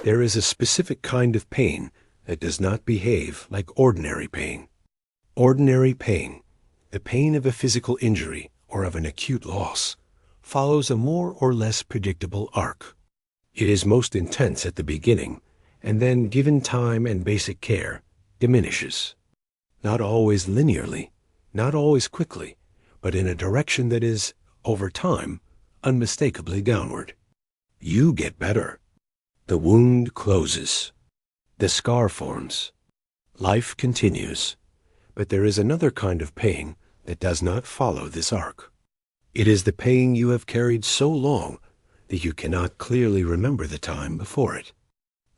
There is a specific kind of pain that does not behave like ordinary pain. Ordinary pain, the pain of a physical injury or of an acute loss, follows a more or less predictable arc. It is most intense at the beginning, and then, given time and basic care, diminishes. Not always linearly, not always quickly, but in a direction that is, over time, unmistakably downward. You get better. The wound closes. The scar forms. Life continues. But there is another kind of pain that does not follow this arc. It is the pain you have carried so long that you cannot clearly remember the time before it.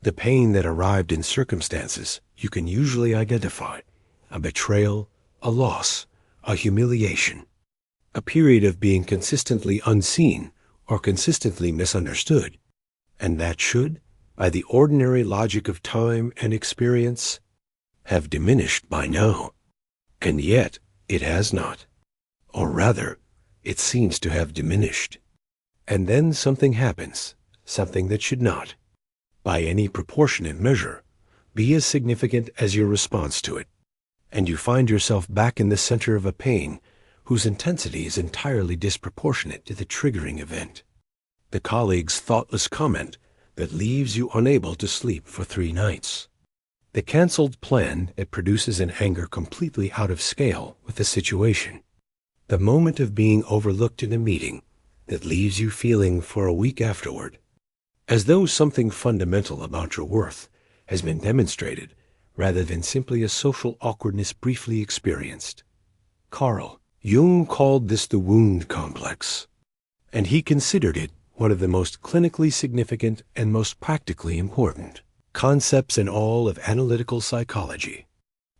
The pain that arrived in circumstances you can usually identify: a betrayal, a loss, a humiliation, a period of being consistently unseen or consistently misunderstood, and that should, by the ordinary logic of time and experience, have diminished by now. And yet it has not. Or rather, it seems to have diminished. And then something happens, something that should not, by any proportionate measure, be as significant as your response to it, and you find yourself back in the center of a pain whose intensity is entirely disproportionate to the triggering event. The colleague's thoughtless comment that leaves you unable to sleep for 3 nights. The canceled plan that produces an anger completely out of scale with the situation. The moment of being overlooked in a meeting that leaves you feeling for a week afterward, as though something fundamental about your worth has been demonstrated rather than simply a social awkwardness briefly experienced. Jung called this the wound complex, and he considered it one of the most clinically significant and most practically important concepts in all of analytical psychology,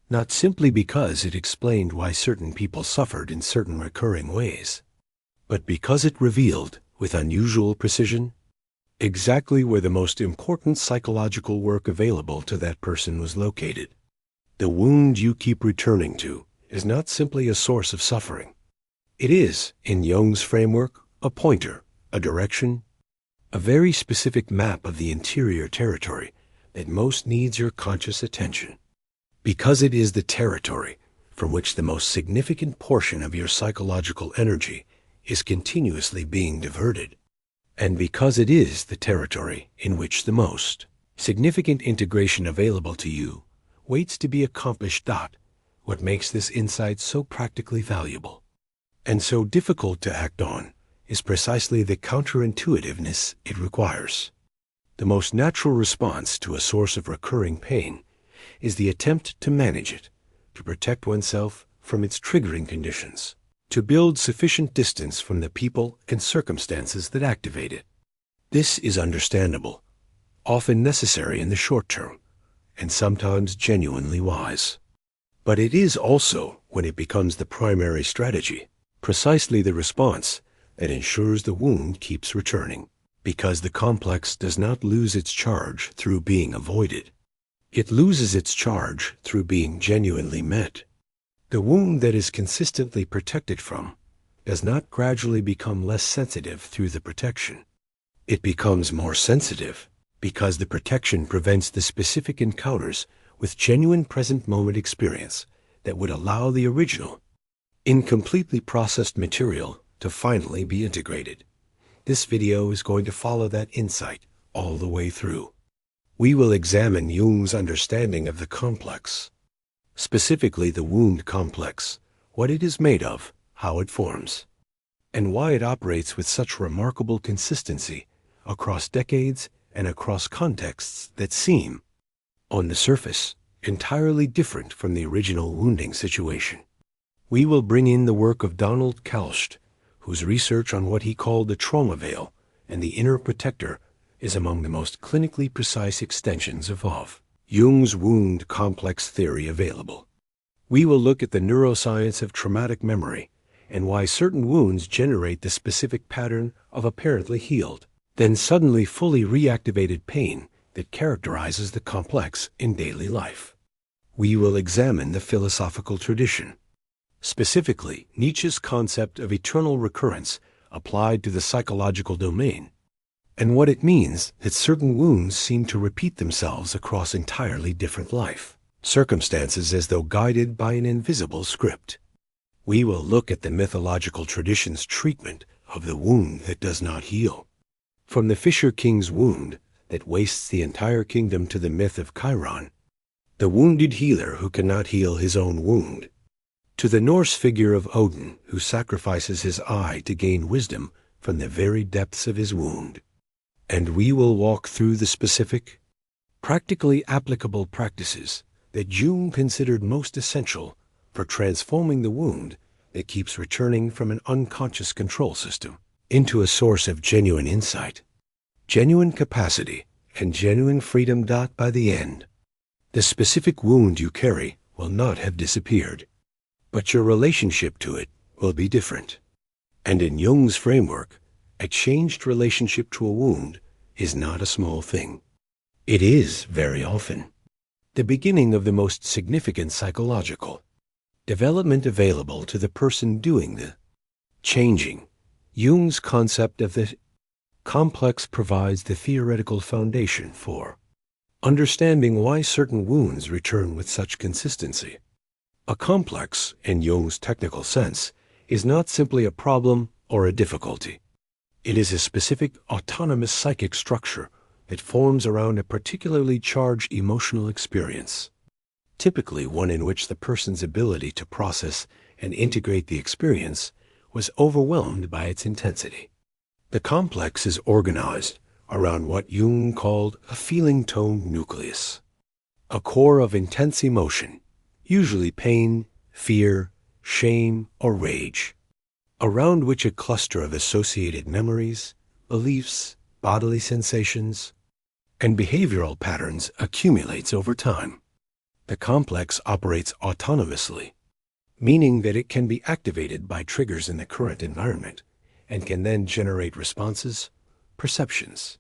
not simply because it explained why certain people suffered in certain recurring ways, but because it revealed, with unusual precision, exactly where the most important psychological work available to that person was located. The wound you keep returning to is not simply a source of suffering. It is, in Jung's framework, a pointer, a direction, a very specific map of the interior territory that most needs your conscious attention, because it is the territory from which the most significant portion of your psychological energy is continuously being diverted, and because it is the territory in which the most significant integration available to you waits to be accomplished. What makes this insight so practically valuable and so difficult to act on is precisely the counterintuitiveness it requires. The most natural response to a source of recurring pain is the attempt to manage it, to protect oneself from its triggering conditions, to build sufficient distance from the people and circumstances that activate it. This is understandable, often necessary in the short term, and sometimes genuinely wise. But it is also, when it becomes the primary strategy, precisely the response that ensures the wound keeps returning, because the complex does not lose its charge through being avoided. It loses its charge through being genuinely met. The wound that is consistently protected from does not gradually become less sensitive through the protection. It becomes more sensitive because the protection prevents the specific encounters with genuine present moment experience that would allow the original, incompletely processed material to finally be integrated. This video is going to follow that insight all the way through. We will examine Jung's understanding of the complex, specifically the wound complex, what it is made of, how it forms, and why it operates with such remarkable consistency across decades and across contexts that seem, on the surface, entirely different from the original wounding situation. We will bring in the work of Donald Kalst, whose research on what he called the trauma veil and the inner protector is among the most clinically precise extensions of Jung's wound complex theory available. We will look at the neuroscience of traumatic memory and why certain wounds generate the specific pattern of apparently healed, then suddenly fully reactivated pain that characterizes the complex in daily life. We will examine the philosophical tradition, specifically Nietzsche's concept of eternal recurrence applied to the psychological domain, and what it means that certain wounds seem to repeat themselves across entirely different life circumstances as though guided by an invisible script. We will look at the mythological tradition's treatment of the wound that does not heal. From the Fisher King's wound that wastes the entire kingdom to the myth of Chiron, the wounded healer who cannot heal his own wound, to the Norse figure of Odin who sacrifices his eye to gain wisdom from the very depths of his wound. And we will walk through the specific, practically applicable practices that Jung considered most essential for transforming the wound that keeps returning from an unconscious control system into a source of genuine insight, genuine capacity, and genuine freedom. By the end, the specific wound you carry will not have disappeared, but your relationship to it will be different. And in Jung's framework, a changed relationship to a wound is not a small thing. It is, very often, the beginning of the most significant psychological development available to the person doing the changing. Jung's concept of the complex provides the theoretical foundation for understanding why certain wounds return with such consistency. A complex, in Jung's technical sense, is not simply a problem or a difficulty. It is a specific autonomous psychic structure that forms around a particularly charged emotional experience, typically one in which the person's ability to process and integrate the experience was overwhelmed by its intensity. The complex is organized around what Jung called a feeling tone nucleus, a core of intense emotion, usually pain, fear, shame, or rage, around which a cluster of associated memories, beliefs, bodily sensations, and behavioral patterns accumulates over time. The complex operates autonomously, meaning that it can be activated by triggers in the current environment and can then generate responses, perceptions,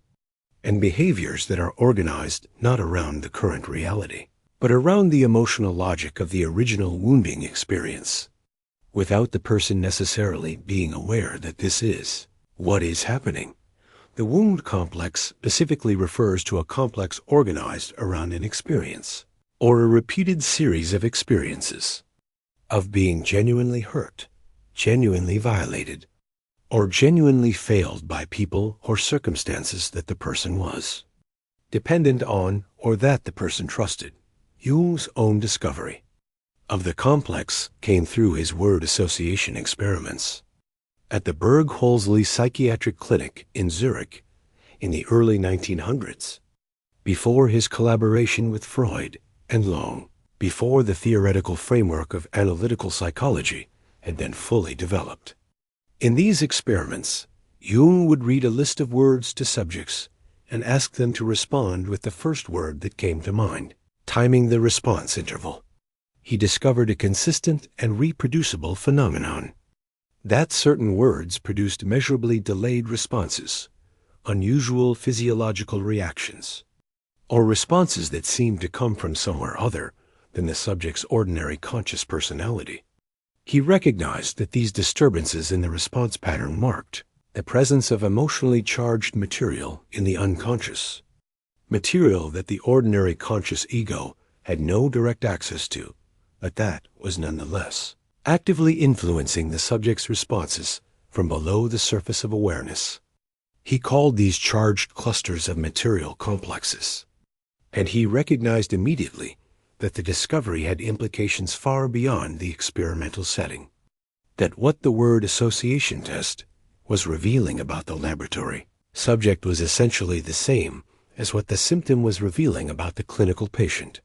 and behaviors that are organized not around the current reality, but around the emotional logic of the original wounding experience, without the person necessarily being aware that this is what is happening. The wound complex specifically refers to a complex organized around an experience, or a repeated series of experiences, of being genuinely hurt, genuinely violated, or genuinely failed by people or circumstances that the person was dependent on or that the person trusted. Jung's own discovery of the complex came through his word association experiments at the Berg-Holzli Psychiatric Clinic in Zurich in the early 1900s, before his collaboration with Freud and Long, before the theoretical framework of analytical psychology had been fully developed. In these experiments, Jung would read a list of words to subjects and ask them to respond with the first word that came to mind, timing the response interval. He discovered a consistent and reproducible phenomenon, that certain words produced measurably delayed responses, unusual physiological reactions, or responses that seemed to come from somewhere other than the subject's ordinary conscious personality. He recognized that these disturbances in the response pattern marked the presence of emotionally charged material in the unconscious, material that the ordinary conscious ego had no direct access to, but that was nonetheless actively influencing the subject's responses from below the surface of awareness. He called these charged clusters of material complexes, and he recognized immediately that the discovery had implications far beyond the experimental setting, that what the word association test was revealing about the laboratory subject was essentially the same as what the symptom was revealing about the clinical patient.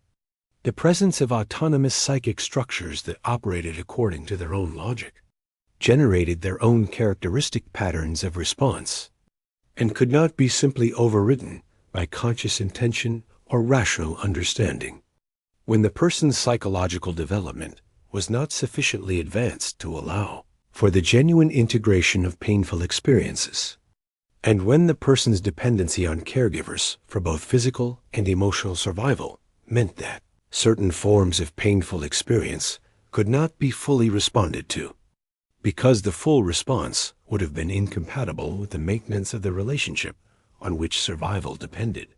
The presence of autonomous psychic structures that operated according to their own logic, generated their own characteristic patterns of response, and could not be simply overridden by conscious intention or rational understanding. When the person's psychological development was not sufficiently advanced to allow for the genuine integration of painful experiences, and when the person's dependency on caregivers for both physical and emotional survival meant that certain forms of painful experience could not be fully responded to, because the full response would have been incompatible with the maintenance of the relationship on which survival depended.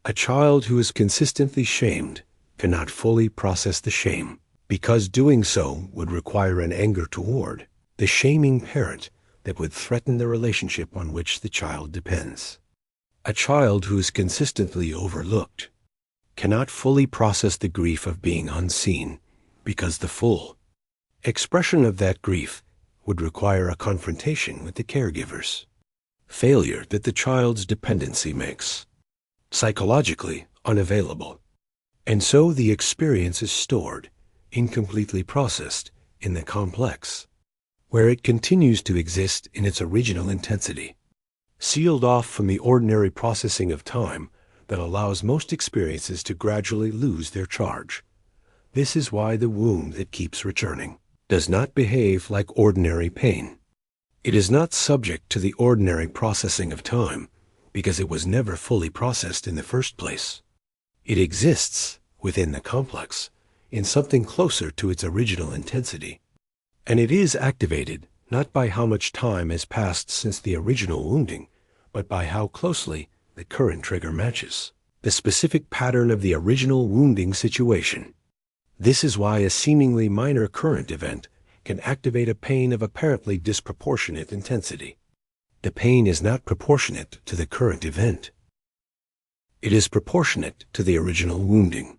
A child who is consistently shamed cannot fully process the shame, because doing so would require an anger toward the shaming parent that would threaten the relationship on which the child depends. A child who is consistently overlooked cannot fully process the grief of being unseen, because the full expression of that grief would require a confrontation with the caregivers. Failure that the child's dependency makes psychologically unavailable. And so the experience is stored, incompletely processed, in the complex, where it continues to exist in its original intensity, sealed off from the ordinary processing of time that allows most experiences to gradually lose their charge. This is why the wound that keeps returning does not behave like ordinary pain. It is not subject to the ordinary processing of time because it was never fully processed in the first place. It exists within the complex in something closer to its original intensity. And it is activated not by how much time has passed since the original wounding, but by how closely the current trigger matches the specific pattern of the original wounding situation. This is why a seemingly minor current event can activate a pain of apparently disproportionate intensity. The pain is not proportionate to the current event. It is proportionate to the original wounding,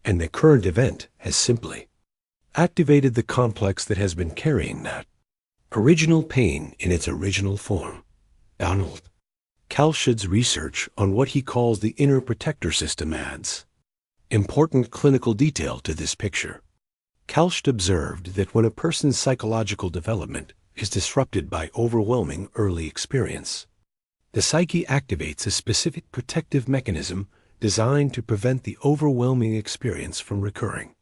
and the current event has simply activated the complex that has been carrying that original pain in its original form. Donald Kalsched's research on what he calls the inner protector system adds important clinical detail to this picture. Kalsched observed that when a person's psychological development is disrupted by overwhelming early experience, the psyche activates a specific protective mechanism designed to prevent the overwhelming experience from recurring.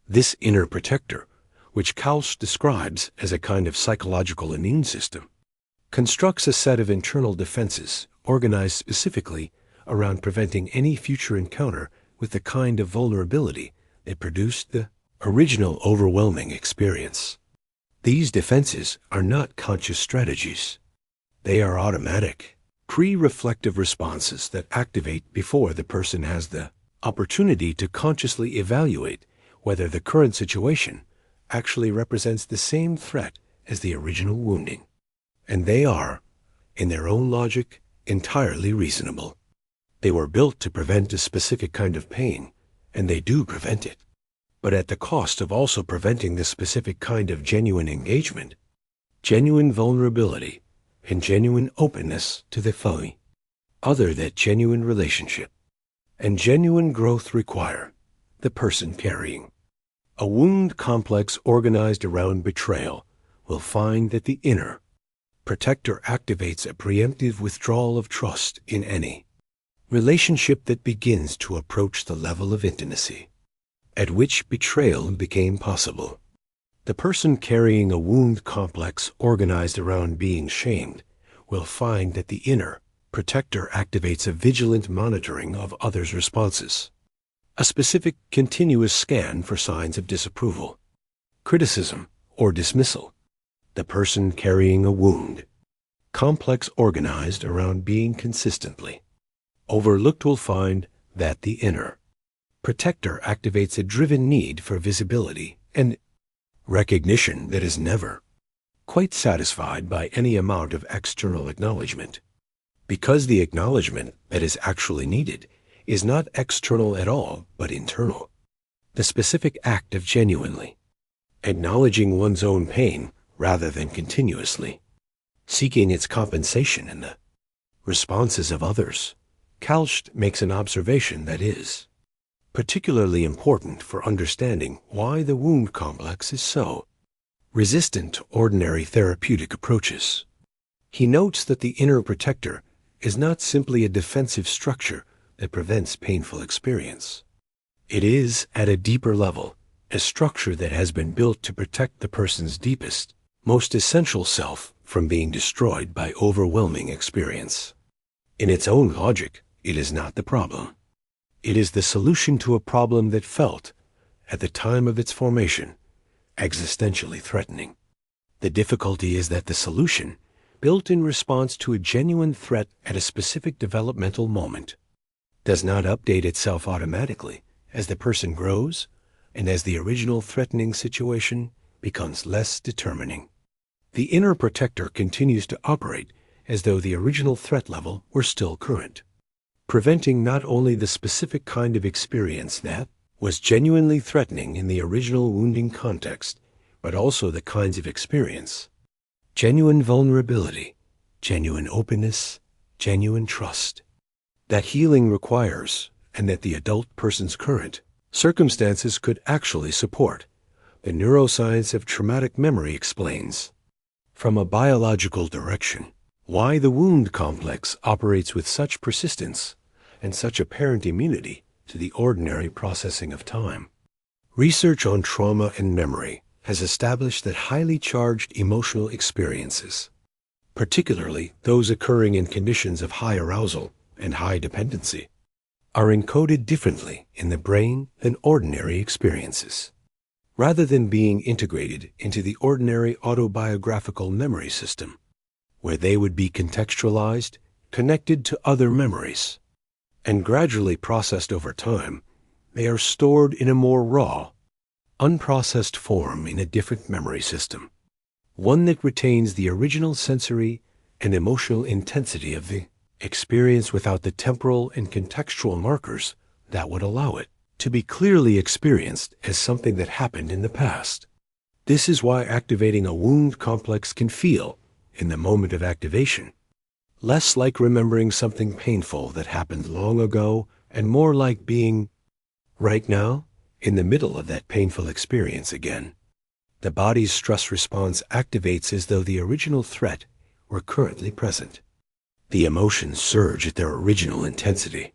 This inner protector, which Kalsch describes as a kind of psychological immune system, constructs a set of internal defenses organized specifically around preventing any future encounter with the kind of vulnerability that produced the original overwhelming experience. These defenses are not conscious strategies. They are automatic, pre-reflective responses that activate before the person has the opportunity to consciously evaluate whether the current situation actually represents the same threat as the original wounding. And they are, in their own logic, entirely reasonable. They were built to prevent a specific kind of pain, and they do prevent it, but at the cost of also preventing the specific kind of genuine engagement, genuine vulnerability, and genuine openness to the foe. Other that genuine relationship and genuine growth require the person carrying a wound complex organized around betrayal will find that the inner protector activates a preemptive withdrawal of trust in any relationship that begins to approach the level of intimacy at which betrayal became possible. The person carrying a wound complex organized around being shamed will find that the inner protector activates a vigilant monitoring of others' responses, a specific continuous scan for signs of disapproval, criticism, or dismissal. The person carrying a wound complex organized around being consistently overlooked will find that the inner protector activates a driven need for visibility and recognition that is never quite satisfied by any amount of external acknowledgement, because the acknowledgement that is actually needed is not external at all, but internal. The specific act of genuinely acknowledging one's own pain rather than continuously seeking its compensation in the responses of others. Kalsch makes an observation that is particularly important for understanding why the wound complex is so resistant to ordinary therapeutic approaches. He notes that the inner protector is not simply a defensive structure that prevents painful experience. It is, at a deeper level, a structure that has been built to protect the person's deepest, most essential self from being destroyed by overwhelming experience. In its own logic, it is not the problem. It is the solution to a problem that felt, at the time of its formation, existentially threatening. The difficulty is that the solution built in response to a genuine threat at a specific developmental moment, does not update itself automatically as the person grows and as the original threatening situation becomes less determining. The inner protector continues to operate as though the original threat level were still current, preventing not only the specific kind of experience that was genuinely threatening in the original wounding context, but also the kinds of experience, genuine vulnerability, genuine openness, genuine trust, that healing requires and that the adult person's current circumstances could actually support. The neuroscience of traumatic memory explains, from a biological direction, why the wound complex operates with such persistence and such apparent immunity to the ordinary processing of time. Research on trauma and memory has established that highly charged emotional experiences, particularly those occurring in conditions of high arousal and high dependency, are encoded differently in the brain than ordinary experiences, rather than being integrated into the ordinary autobiographical memory system, where they would be contextualized, connected to other memories, and gradually processed over time. They are stored in a more raw, unprocessed form in a different memory system, one that retains the original sensory and emotional intensity of the experience without the temporal and contextual markers that would allow it to be clearly experienced as something that happened in the past. This is why activating a wound complex can feel, in the moment of activation, less like remembering something painful that happened long ago and more like being, right now, in the middle of that painful experience again. The body's stress response activates as though the original threat were currently present. The emotions surge at their original intensity.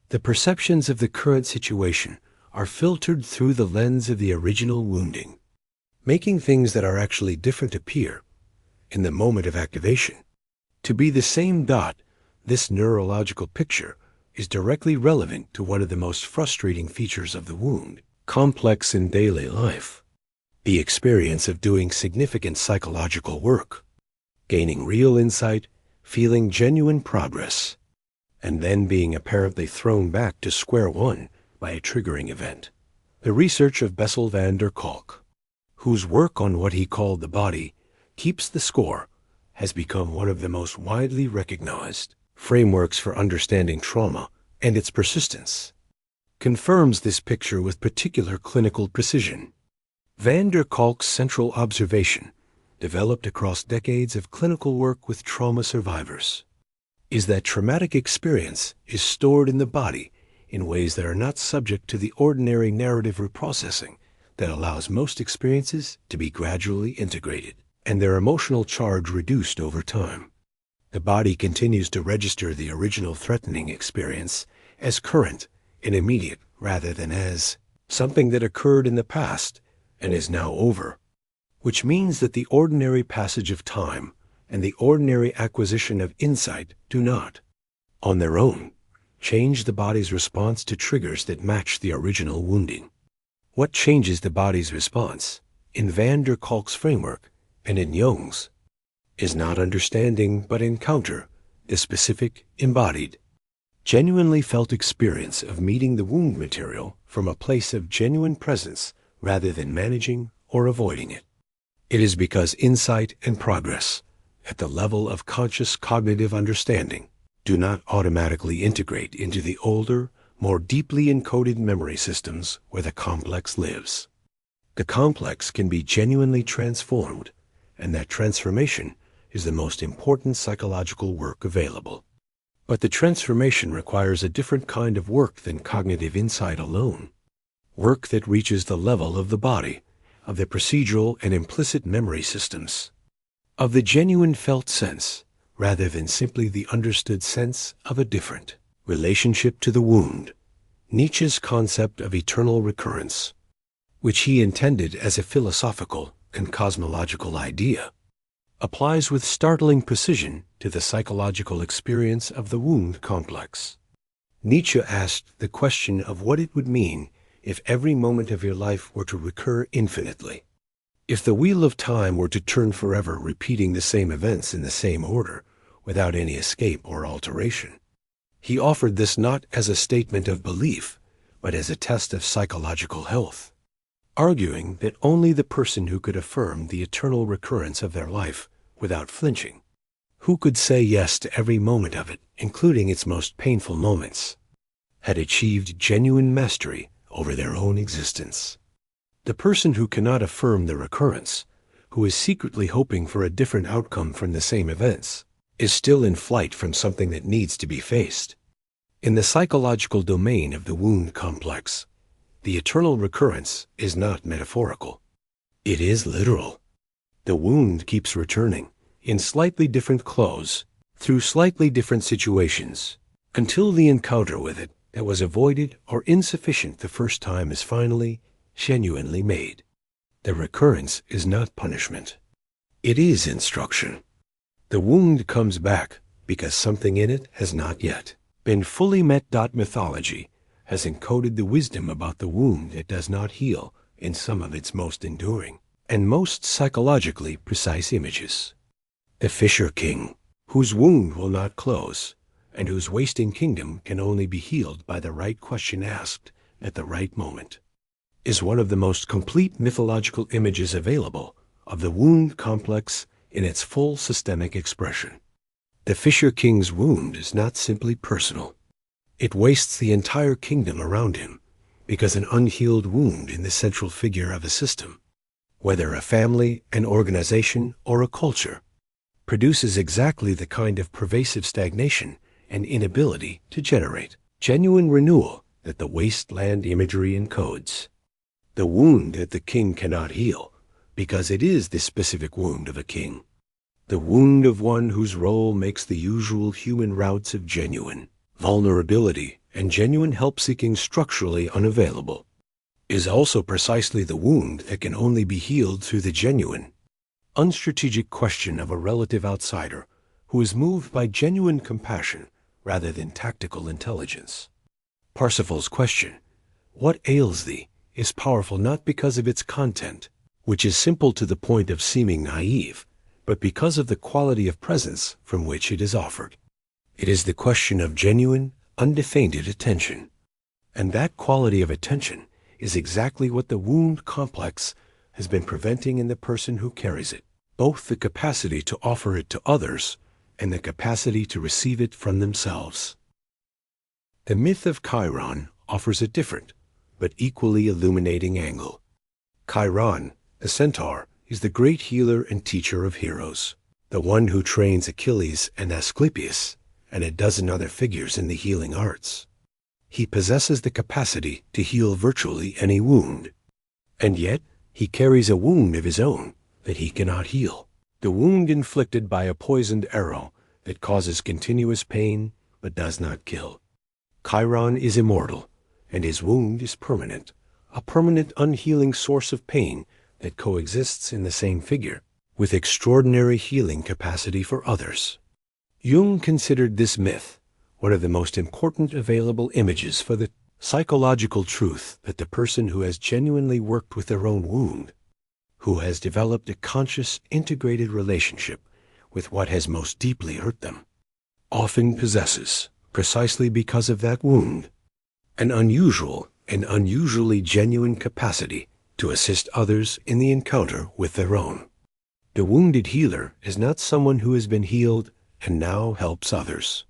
The perceptions of the current situation are filtered through the lens of the original wounding, making things that are actually different appear, in the moment of activation, to be the same. This neurological picture is directly relevant to one of the most frustrating features of the wound complex in daily life: the experience of doing significant psychological work, gaining real insight, feeling genuine progress, and then being apparently thrown back to square one by a triggering event. The research of Bessel van der Kolk, whose work on what he called the body keeps the score, has become one of the most widely recognized frameworks for understanding trauma and its persistence, confirms this picture with particular clinical precision. Van der Kolk's central observation, developed across decades of clinical work with trauma survivors, is that traumatic experience is stored in the body in ways that are not subject to the ordinary narrative reprocessing that allows most experiences to be gradually integrated and their emotional charge reduced over time. The body continues to register the original threatening experience as current and immediate rather than as something that occurred in the past and is now over, which means that the ordinary passage of time and the ordinary acquisition of insight do not, on their own, change the body's response to triggers that match the original wounding. What changes the body's response, in Van der Kolk's framework and in Jung's, is not understanding but encounter, the specific, embodied, genuinely felt experience of meeting the wound material from a place of genuine presence rather than managing or avoiding it. It is because insight and progress, at the level of conscious cognitive understanding, do not automatically integrate into the older, more deeply encoded memory systems where the complex lives. The complex can be genuinely transformed, and that transformation is the most important psychological work available. But the transformation requires a different kind of work than cognitive insight alone, work that reaches the level of the body, of the procedural and implicit memory systems, of the genuine felt sense, rather than simply the understood sense of a different relationship to the wound. Nietzsche's concept of eternal recurrence, which he intended as a philosophical and cosmological idea, applies with startling precision to the psychological experience of the wound complex. Nietzsche asked the question of what it would mean if every moment of your life were to recur infinitely. If the wheel of time were to turn forever, repeating the same events in the same order, without any escape or alteration, he offered this not as a statement of belief, but as a test of psychological health, arguing that only the person who could affirm the eternal recurrence of their life without flinching, who could say yes to every moment of it, including its most painful moments, had achieved genuine mastery over their own existence. The person who cannot affirm the recurrence, who is secretly hoping for a different outcome from the same events, is still in flight from something that needs to be faced. In the psychological domain of the wound complex, the eternal recurrence is not metaphorical. It is literal. The wound keeps returning, in slightly different clothes, through slightly different situations, until the encounter with it that was avoided or insufficient the first time is finally, genuinely made. The recurrence is not punishment. It is instruction. The wound comes back because something in it has not yet been fully met. Mythology has encoded the wisdom about the wound that does not heal in some of its most enduring and most psychologically precise images. The Fisher King, whose wound will not close, and whose wasting kingdom can only be healed by the right question asked at the right moment, is one of the most complete mythological images available of the wound complex in its full systemic expression. The Fisher King's wound is not simply personal. It wastes the entire kingdom around him, because an unhealed wound in the central figure of a system, whether a family, an organization, or a culture, produces exactly the kind of pervasive stagnation and inability to generate genuine renewal that the wasteland imagery encodes. The wound that the king cannot heal, because it is the specific wound of a king, the wound of one whose role makes the usual human routes of genuine vulnerability and genuine help-seeking structurally unavailable, is also precisely the wound that can only be healed through the genuine, unstrategic question of a relative outsider who is moved by genuine compassion rather than tactical intelligence. Parsifal's question, "What ails thee?" is powerful not because of its content, which is simple to the point of seeming naive, but because of the quality of presence from which it is offered. It is the question of genuine, undefended attention. And that quality of attention is exactly what the wound complex has been preventing in the person who carries it, both the capacity to offer it to others and the capacity to receive it from themselves. The myth of Chiron offers a different, but equally illuminating angle. Chiron, the centaur, is the great healer and teacher of heroes, the one who trains Achilles and Asclepius and a dozen other figures in the healing arts. He possesses the capacity to heal virtually any wound, and yet he carries a wound of his own that he cannot heal, the wound inflicted by a poisoned arrow that causes continuous pain but does not kill. Chiron is immortal, and his wound is permanent, a permanent unhealing source of pain that coexists in the same figure with extraordinary healing capacity for others. Jung considered this myth one of the most important available images for the psychological truth that the person who has genuinely worked with their own wound, who has developed a conscious, integrated relationship with what has most deeply hurt them, often possesses, precisely because of that wound, an unusual and unusually genuine capacity to assist others in the encounter with their own. The wounded healer is not someone who has been healed and now helps others.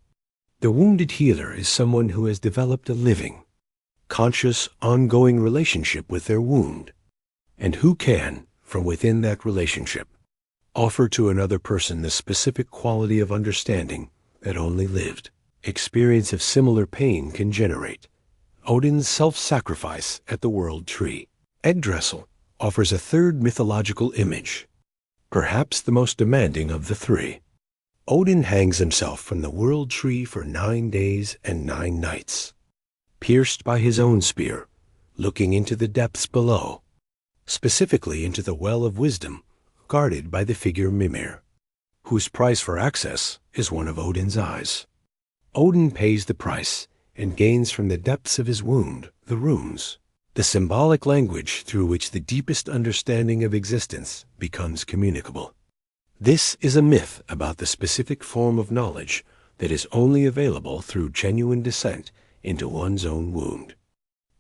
The wounded healer is someone who has developed a living, conscious, ongoing relationship with their wound, and who can, from within that relationship, offer to another person the specific quality of understanding that only lived experience of similar pain can generate. Odin's self-sacrifice at the world tree. Yggdrasil offers a third mythological image, perhaps the most demanding of the three. Odin hangs himself from the world tree for 9 days and 9 nights, pierced by his own spear, looking into the depths below, specifically into the well of wisdom guarded by the figure Mimir, whose price for access is one of Odin's eyes. Odin pays the price and gains from the depths of his wound the runes, the symbolic language through which the deepest understanding of existence becomes communicable. This is a myth about the specific form of knowledge that is only available through genuine descent into one's own wound.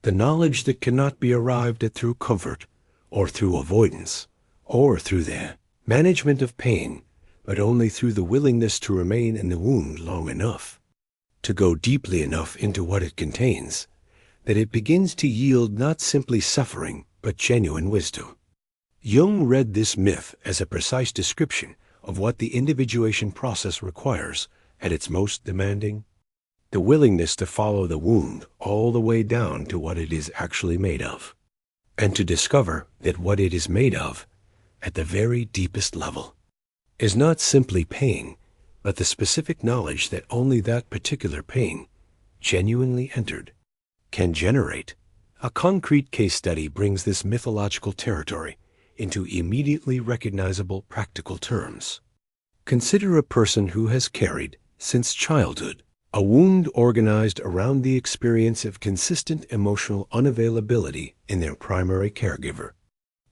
The knowledge that cannot be arrived at through comfort, or through avoidance, or through the management of pain, but only through the willingness to remain in the wound long enough, to go deeply enough into what it contains, that it begins to yield not simply suffering, but genuine wisdom. Jung read this myth as a precise description of what the individuation process requires at its most demanding: the willingness to follow the wound all the way down to what it is actually made of, and to discover that what it is made of, at the very deepest level, is not simply pain, but the specific knowledge that only that particular pain, genuinely entered, can generate. A concrete case study brings this mythological territory into immediately recognizable practical terms. Consider a person who has carried, since childhood, a wound organized around the experience of consistent emotional unavailability in their primary caregiver.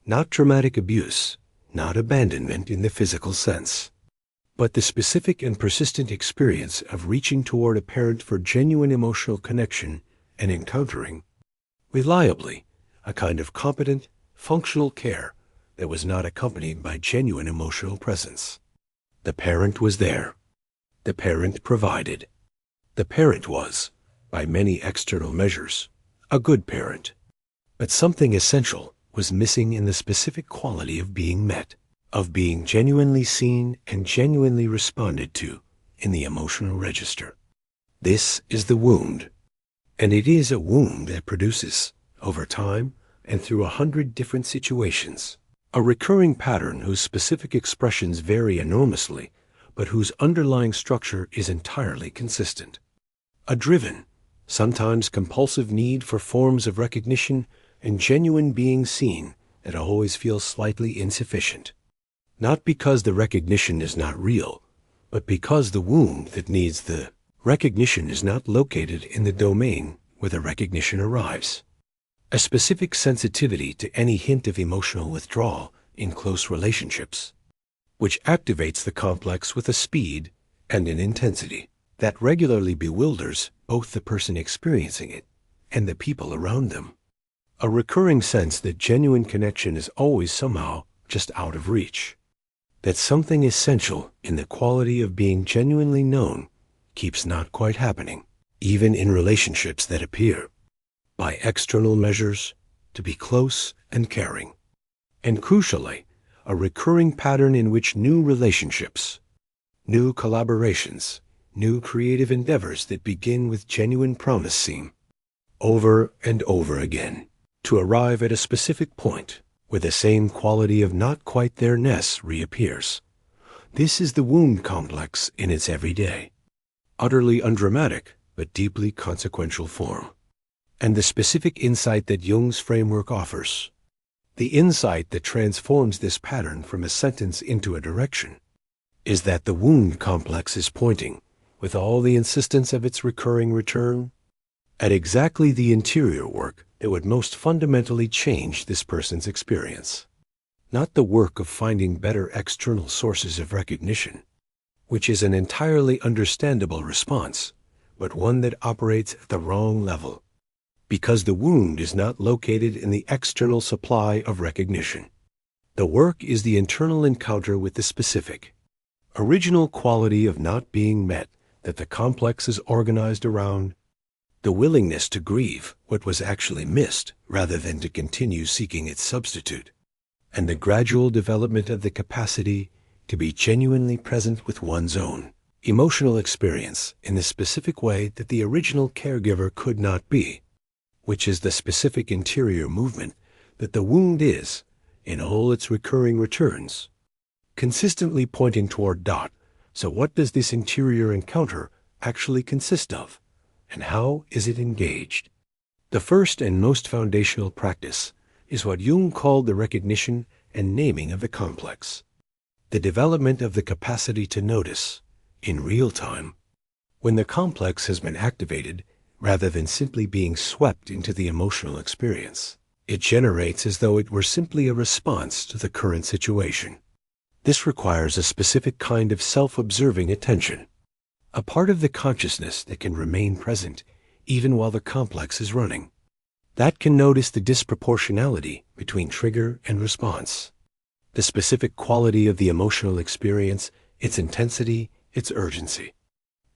Not traumatic abuse, not abandonment in the physical sense, but the specific and persistent experience of reaching toward a parent for genuine emotional connection and encountering, reliably, a kind of competent, functional care that was not accompanied by genuine emotional presence. The parent was there. The parent provided. The parent was, by many external measures, a good parent. But something essential was missing in the specific quality of being met, of being genuinely seen and genuinely responded to in the emotional register. This is the wound. And it is a wound that produces, over time and through 100 different situations, a recurring pattern whose specific expressions vary enormously, but whose underlying structure is entirely consistent. A driven, sometimes compulsive need for forms of recognition and genuine being seen that always feels slightly insufficient. Not because the recognition is not real, but because the wound that needs the recognition is not located in the domain where the recognition arrives. A specific sensitivity to any hint of emotional withdrawal in close relationships, which activates the complex with a speed and an intensity that regularly bewilders both the person experiencing it and the people around them. A recurring sense that genuine connection is always somehow just out of reach. That something essential in the quality of being genuinely known keeps not quite happening, even in relationships that appear, by external measures, to be close and caring. And crucially, a recurring pattern in which new relationships, new collaborations, new creative endeavors that begin with genuine promise seem, over and over again, to arrive at a specific point where the same quality of not quite there-ness reappears. This is the wound complex in its everyday, utterly undramatic but deeply consequential form. And the specific insight that Jung's framework offers, the insight that transforms this pattern from a sentence into a direction, is that the wound complex is pointing, with all the insistence of its recurring return, at exactly the interior work that would most fundamentally change this person's experience. Not the work of finding better external sources of recognition, which is an entirely understandable response, but one that operates at the wrong level, because the wound is not located in the external supply of recognition. The work is the internal encounter with the specific, original quality of not being met that the complex is organized around, the willingness to grieve what was actually missed rather than to continue seeking its substitute, and the gradual development of the capacity to be genuinely present with one's own emotional experience in the specific way that the original caregiver could not be, which is the specific interior movement that the wound is, in all its recurring returns, consistently pointing toward dot. So what does this interior encounter actually consist of, and how is it engaged? The first and most foundational practice is what Jung called the recognition and naming of the complex, the development of the capacity to notice, in real time, when the complex has been activated, rather than simply being swept into the emotional experience. It generates as though it were simply a response to the current situation. This requires a specific kind of self-observing attention, a part of the consciousness that can remain present even while the complex is running, that can notice the disproportionality between trigger and response, the specific quality of the emotional experience, its intensity, its urgency,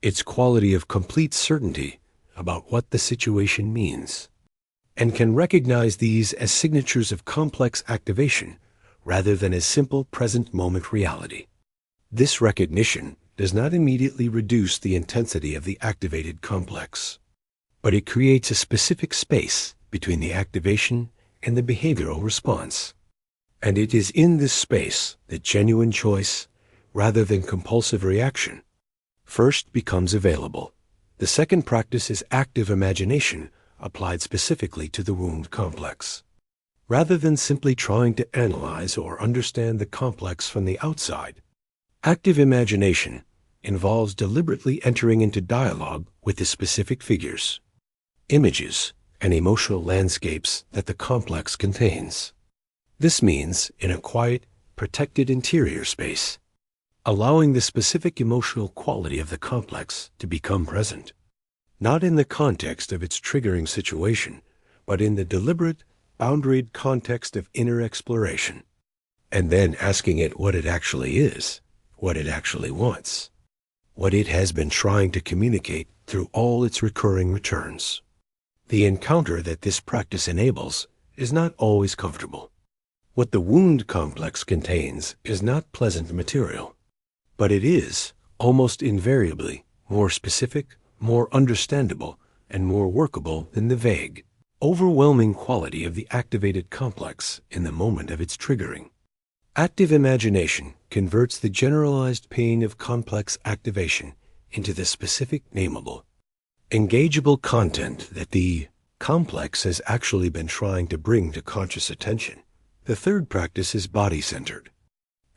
its quality of complete certainty about what the situation means, and can recognize these as signatures of complex activation rather than as simple present moment reality. This recognition does not immediately reduce the intensity of the activated complex, but it creates a specific space between the activation and the behavioral response. And it is in this space that genuine choice, rather than compulsive reaction, first becomes available. The second practice is active imagination applied specifically to the wound complex. Rather than simply trying to analyze or understand the complex from the outside, active imagination involves deliberately entering into dialogue with the specific figures, images, and emotional landscapes that the complex contains. This means in a quiet, protected interior space, allowing the specific emotional quality of the complex to become present, not in the context of its triggering situation, but in the deliberate, boundaried context of inner exploration, and then asking it what it actually is, what it actually wants, what it has been trying to communicate through all its recurring returns. The encounter that this practice enables is not always comfortable. What the wound complex contains is not pleasant material, but it is, almost invariably, more specific, more understandable, and more workable than the vague, overwhelming quality of the activated complex in the moment of its triggering. Active imagination converts the generalized pain of complex activation into the specific nameable, engageable content that the complex has actually been trying to bring to conscious attention. The third practice is body-centered,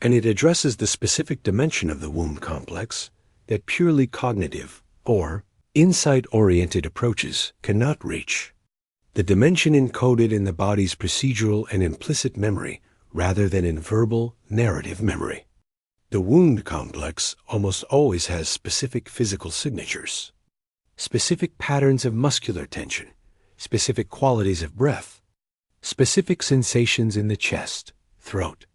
and it addresses the specific dimension of the wound complex that purely cognitive or insight-oriented approaches cannot reach. The dimension encoded in the body's procedural and implicit memory rather than in verbal, narrative memory. The wound complex almost always has specific physical signatures, specific patterns of muscular tension, specific qualities of breath, specific sensations in the chest, throat,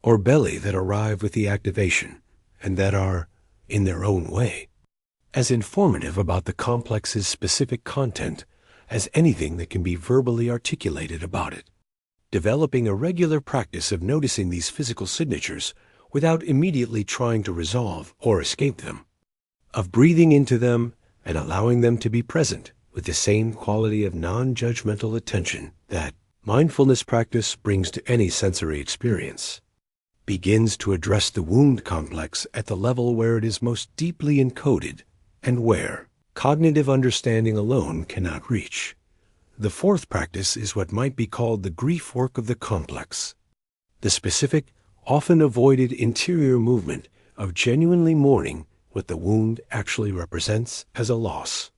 or belly that arrive with the activation and that are, in their own way, as informative about the complex's specific content as anything that can be verbally articulated about it. Developing a regular practice of noticing these physical signatures without immediately trying to resolve or escape them, of breathing into them and allowing them to be present with the same quality of non-judgmental attention that mindfulness practice brings to any sensory experience, begins to address the wound complex at the level where it is most deeply encoded and where cognitive understanding alone cannot reach. The fourth practice is what might be called the grief work of the complex, the specific, often avoided interior movement of genuinely mourning what the wound actually represents as a loss.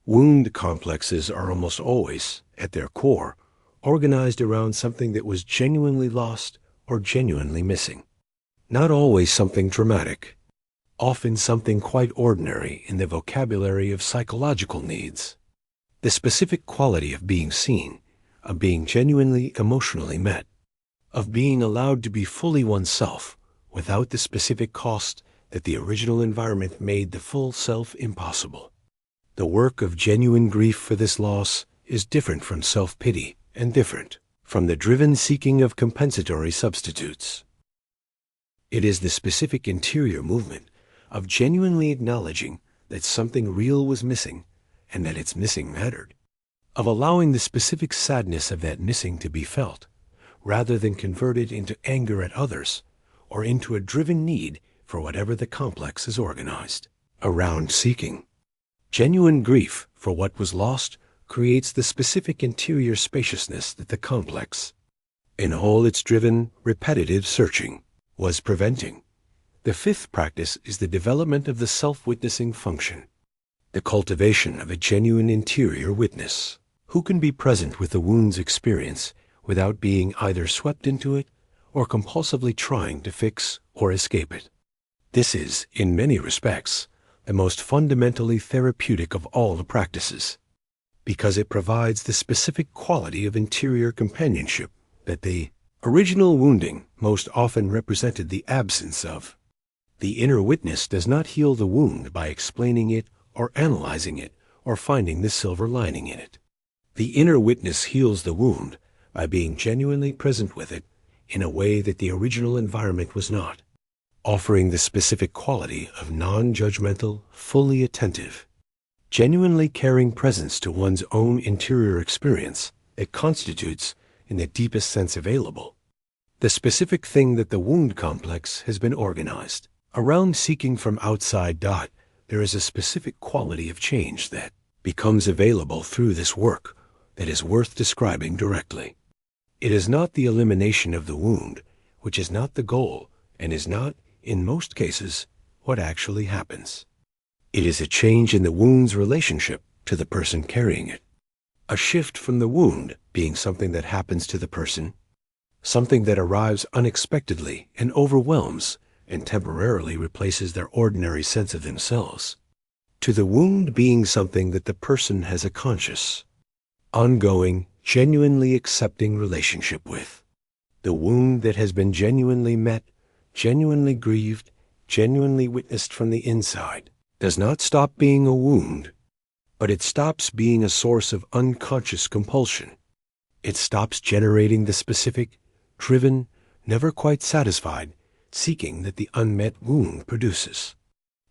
Wound complexes are almost always, at their core, organized around something that was genuinely lost or genuinely missing. Not always something dramatic, often something quite ordinary in the vocabulary of psychological needs. The specific quality of being seen, of being genuinely emotionally met, of being allowed to be fully oneself without the specific cost that the original environment made the full self impossible. The work of genuine grief for this loss is different from self-pity and different from the driven seeking of compensatory substitutes. It is the specific interior movement of genuinely acknowledging that something real was missing and that its missing mattered, of allowing the specific sadness of that missing to be felt, rather than converted into anger at others or into a driven need for whatever the complex is organized around seeking. Genuine grief for what was lost creates the specific interior spaciousness that the complex, in all its driven, repetitive searching, was preventing. The fifth practice is the development of the self-witnessing function. the cultivation of a genuine interior witness, who can be present with the wound's experience without being either swept into it or compulsively trying to fix or escape it. This is, in many respects, the most fundamentally therapeutic of all the practices, because it provides the specific quality of interior companionship that the original wounding most often represented the absence of. The inner witness does not heal the wound by explaining it or analyzing it or finding the silver lining in it. The inner witness heals the wound by being genuinely present with it in a way that the original environment was not, offering the specific quality of non-judgmental, fully attentive, genuinely caring presence to one's own interior experience that constitutes, in the deepest sense available, the specific thing that the wound complex has been organized. Around seeking from outside. There is a specific quality of change that becomes available through this work that is worth describing directly. It is not the elimination of the wound, which is not the goal and is not, in most cases, what actually happens. It is a change in the wound's relationship to the person carrying it. A shift from the wound being something that happens to the person, something that arrives unexpectedly and overwhelms and temporarily replaces their ordinary sense of themselves, to the wound being something that the person has a conscious, ongoing, genuinely accepting relationship with. The wound that has been genuinely met, genuinely grieved, genuinely witnessed from the inside, does not stop being a wound, but it stops being a source of unconscious compulsion. It stops generating the specific, driven, never quite satisfied seeking that the unmet wound produces.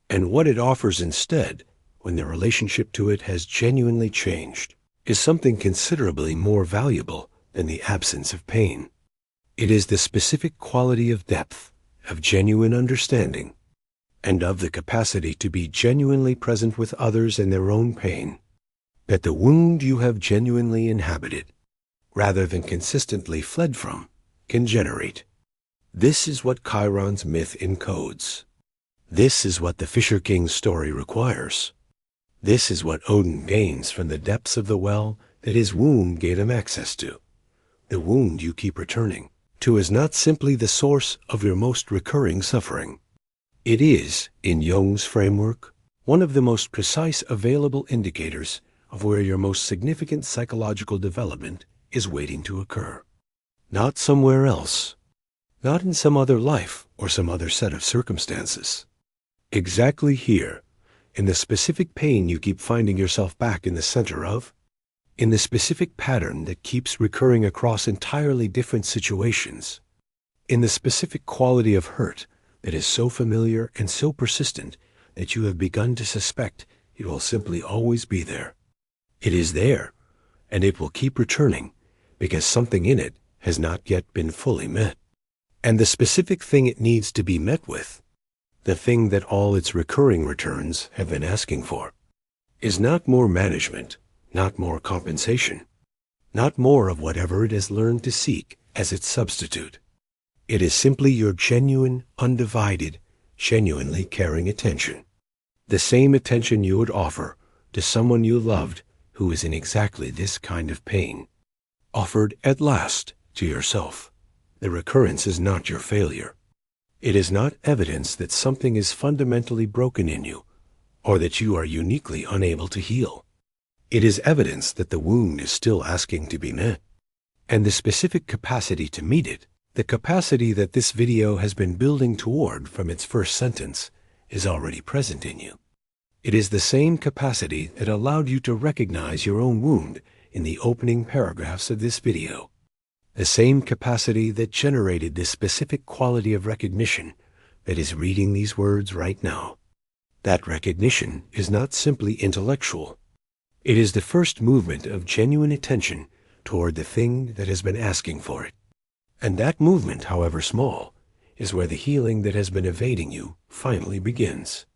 And what it offers instead, when the relationship to it has genuinely changed, is something considerably more valuable than the absence of pain. It is the specific quality of depth, of genuine understanding, and of the capacity to be genuinely present with others in their own pain, that the wound you have genuinely inhabited, rather than consistently fled from, can generate. This is what Chiron's myth encodes. This is what the Fisher King's story requires. This is what Odin gains from the depths of the well that his wound gave him access to. The wound you keep returning to is not simply the source of your most recurring suffering. It is, in Jung's framework, one of the most precise available indicators of where your most significant psychological development is waiting to occur. Not somewhere else. Not in some other life or some other set of circumstances. Exactly here, in the specific pain you keep finding yourself back in the center of, in the specific pattern that keeps recurring across entirely different situations, in the specific quality of hurt that is so familiar and so persistent that you have begun to suspect it will simply always be there. It is there, and it will keep returning because something in it has not yet been fully met. And the specific thing it needs to be met with, the thing that all its recurring returns have been asking for, is not more management, not more compensation, not more of whatever it has learned to seek as its substitute. It is simply your genuine, undivided, genuinely caring attention. The same attention you would offer to someone you loved who is in exactly this kind of pain, offered at last to yourself. The recurrence is not your failure. It is not evidence that something is fundamentally broken in you, or that you are uniquely unable to heal. It is evidence that the wound is still asking to be met, and the specific capacity to meet it, the capacity that this video has been building toward from its first sentence, is already present in you. It is the same capacity that allowed you to recognize your own wound in the opening paragraphs of this video. The same capacity that generated this specific quality of recognition that is reading these words right now. That recognition is not simply intellectual. It is the first movement of genuine attention toward the thing that has been asking for it. And that movement, however small, is where the healing that has been evading you finally begins.